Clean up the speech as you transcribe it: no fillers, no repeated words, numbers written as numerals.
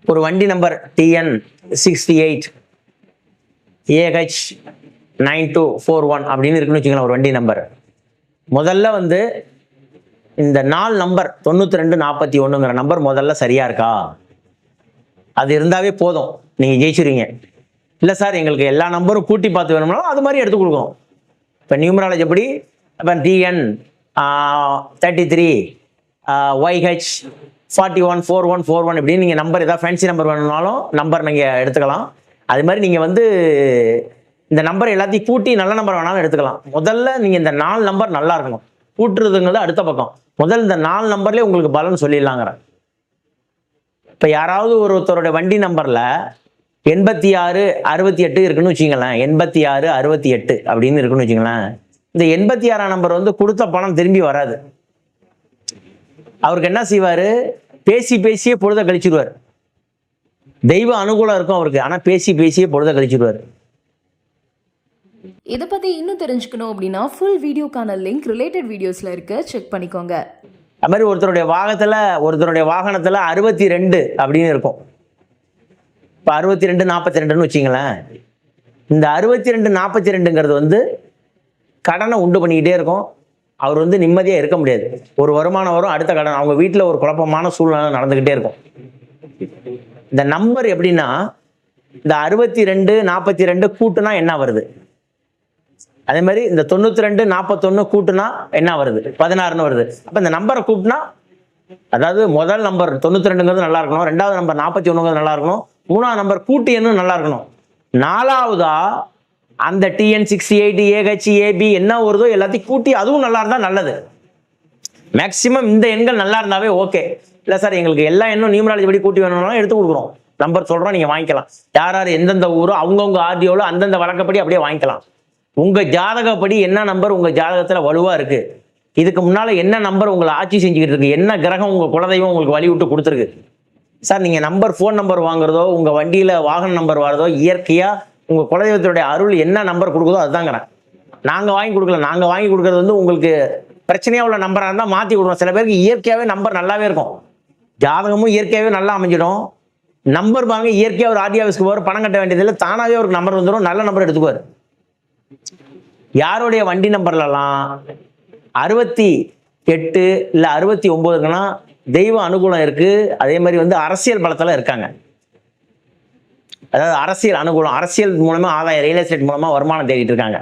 ஒரு வண்டி number TN68 AH9241 அப்படின்னு இருக்குன்னு வச்சுக்கலாம். ஒரு வண்டி நம்பர் முதல்ல வந்து இந்த 4 நம்பர் 9241ங்கிற நம்பர் முதல்ல சரியா இருக்கா? அது இருந்தாவே போதும், நீங்க ஜெயிச்சிருவீங்க. இல்லை சார் எங்களுக்கு எல்லா நம்பரும் கூட்டி பார்த்து வேணும்னாலும் அது மாதிரி எடுத்து கொடுக்கணும். இப்போ நியூமராலஜி எப்படி, இப்போ TN33 YH414141 இப்படின்னு நீங்கள் நம்பர் ஏதாவது ஃபேன்சி நம்பர் வேணும்னாலும் நம்பர் நீங்கள் எடுத்துக்கலாம். அது மாதிரி நீங்கள் வந்து இந்த நம்பர் எல்லாத்தையும் கூட்டி நல்ல நம்பர் வேணாலும் எடுத்துக்கலாம். முதல்ல நீங்கள் இந்த 4 நம்பர் நல்லா இருக்கணும். கூட்டுறதுங்கிறது அடுத்த பக்கம். முதல்ல இந்த 4 நம்பர்லேயே உங்களுக்கு பலன் சொல்லிடலாங்கிற. இப்போ யாராவது ஒருத்தருடைய வண்டி நம்பரில் 8668 இருக்குன்னு வச்சுங்களேன். 8668 அப்படின்னு இருக்குன்னு வச்சுங்களேன். இந்த 86ஆம் நம்பர் வந்து கொடுத்த பணம் திரும்பி வராது. அவருக்கு என்ன செய்வார், பேசி பேசியே பொழுத கழிச்சிடுவார். தெய்வ அனுகூலம் இருக்கும் அவருக்கு, ஆனால் பேசி பேசியே பொழுத கழிச்சிடுவார். இதை பற்றி இன்னும் தெரிஞ்சுக்கணும் அப்படின்னா ஃபுல் வீடியோக்கான லிங்க் ரிலேட்டட் வீடியோஸில் இருக்கு, செக் பண்ணிக்கோங்க. அது மாதிரி ஒருத்தருடைய வாகனத்தில் 62 அப்படின்னு இருக்கும். இப்போ 6242ன்னு வச்சிங்களேன். இந்த 6242ங்கிறது வந்து கடனை உண்டு பண்ணிக்கிட்டே இருக்கும். அவர் வந்து நிம்மதியாக இருக்க முடியாது. ஒரு வருமானம் வரும், அடுத்த கடன். அவங்க வீட்டில் ஒரு குழப்பமான சூழ்நிலை நடந்துக்கிட்டே இருக்கும். இந்த நம்பர் எப்படின்னா, இந்த 6242 கூட்டுனா என்ன வருது, அதே மாதிரி இந்த 9241 கூட்டுனா என்ன வருது, 16ன்னு வருது. அப்போ இந்த நம்பரை கூட்டினா, அதாவது முதல் நம்பர் 92ங்கிறது நல்லா இருக்கணும், ரெண்டாவது நம்பர் 41ங்கிறது நல்லா இருக்கணும், மூணாவது நம்பர் கூட்டு எண்ணும் நல்லா இருக்கணும், நாலாவதா அந்த TN68 AH AB என்ன வருதோ எல்லாத்தையும் கூட்டி அதுவும் நல்லா இருந்தால் நல்லது. மேக்சிமம் இந்த எண்கள் நல்லா இருந்தாவே ஓகே. இல்லை சார் எங்களுக்கு எல்லா எண்ணும் நியூமராலஜி படி கூட்டி வேணும்னாலும் எடுத்து கொடுக்குறோம், நம்பர் சொல்கிறோம், நீங்கள் வாங்கிக்கலாம். யார் யார் எந்தெந்த ஊரோ அவங்கவுங்க ஆர்டியோவில் அந்தந்த வழக்கப்படி அப்படியே வாங்கிக்கலாம். உங்கள் ஜாதகப்படி என்ன நம்பர் உங்கள் ஜாதகத்தில் வலுவாக இருக்குது, இதுக்கு முன்னால் என்ன நம்பர் உங்களை ஆட்சி செஞ்சுக்கிட்டு இருக்கு, என்ன கிரகம் உங்கள் குலதெய்வம் உங்களுக்கு வழி விட்டு கொடுத்துருக்கு. சார் நீங்கள் நம்பர் ஃபோன் நம்பர் வாங்குறதோ, உங்கள் வண்டியில் வாகன நம்பர் வாங்குறதோ, இயற்கையாக உங்கள் குலதெய்வத்துடைய அருள் என்ன நம்பர் கொடுக்குதோ அதுதாங்கிறேன். நாங்கள் வாங்கி கொடுக்கல. நாங்கள் வாங்கி கொடுக்குறது வந்து உங்களுக்கு பிரச்சனையாக உள்ள நம்பராக இருந்தால் மாற்றி கொடுக்கணும். சில பேருக்கு இயற்கையாகவே நம்பர் நல்லாவே இருக்கும், ஜாதகமும் இயற்கையாகவே நல்லா அமைஞ்சிடும். நம்பர் வாங்க இயற்கையாக ஒரு ஆர்டி ஆஃபீஸ்க்கு போகிற பணம் கட்ட வேண்டியதில்லை, தானாகவே ஒரு நம்பர் வந்துடும், நல்ல நம்பர் எடுத்துக்குவார். யாருடைய வண்டி நம்பர்லாம் 68 இல்லை 69க்குன்னா தெய்வ அனுகூலம் இருக்குது. அதே மாதிரி வந்து அரசியல் பலத்தில் இருக்காங்க. அதாவது அரசியல் அனுகூலம், அரசியல் மூலமாக ஆதாயம், ரியல் எஸ்டேட் மூலமாக வருமானம் தேடிட்டு இருக்காங்க.